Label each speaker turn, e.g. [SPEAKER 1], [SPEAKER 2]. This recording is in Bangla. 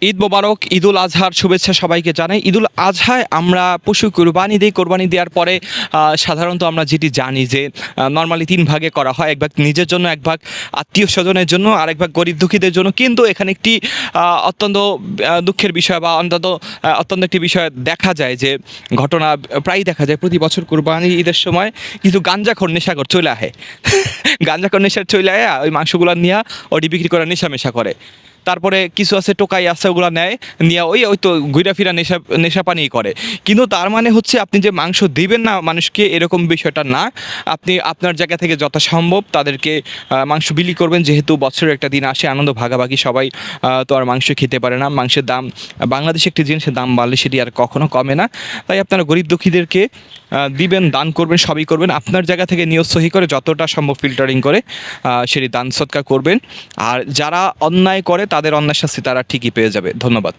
[SPEAKER 1] ঈদ মোবারক, ঈদুল আজহার শুভেচ্ছা সবাইকে জানাই। ঈদুল আজহায় আমরা পশু কোরবানি দিই। কোরবানি দেওয়ার পরে সাধারণত আমরা যেটি জানি যে নর্মালি 3 ভাগে করা হয়, এক ভাগ নিজের জন্য, এক ভাগ আত্মীয় স্বজনের জন্য, আর এক ভাগ গরিব দুঃখীদের জন্য। কিন্তু এখানে একটি অত্যন্ত দুঃখের বিষয় বা অত্যন্ত একটি বিষয় দেখা যায়, যে ঘটনা প্রায়ই দেখা যায় প্রতি বছর কোরবানি ঈদের সময় কিছু গাঞ্জাখোর নেশাখোর চলে আহে। গাঞ্জাখোর নেশার চলে আয়া ওই মাংসগুলো নিয়ে ওটি বিক্রি করে নেশা করে। তারপরে কিছু আছে টোকাই আছে, ওগুলো নেয়, নিয়ে ওই তো ঘুরা ফিরা নেশা পানি করে। কিন্তু তার মানে হচ্ছে আপনি যে মাংস দিবেন না মানুষকে, এরকম বিষয়টা না। আপনি আপনার জায়গা থেকে যথাসম্ভব তাদেরকে মাংস বিলি করবেন, যেহেতু বছরের একটা দিন আসে, আনন্দ ভাগাভাগি, সবাই তো আর মাংস খেতে পারে না। মাংসের দাম, বাংলাদেশে একটি জিনিসের দাম বাড়লে সেটি আর কখনো কমে না। তাই আপনারা গরিব দুঃখীদেরকে দিবেন, দান করবেন, সবই করবেন। আপনার জায়গা থেকে নিয়ত সহি করে যতটা সম্ভব ফিল্টারিং করে সেটি দান সৎকার করবেন। আর যারা অন্যায় করে তাদের অন্যায় শাস্তি তারা ঠিকই পেয়ে যাবে। ধন্যবাদ।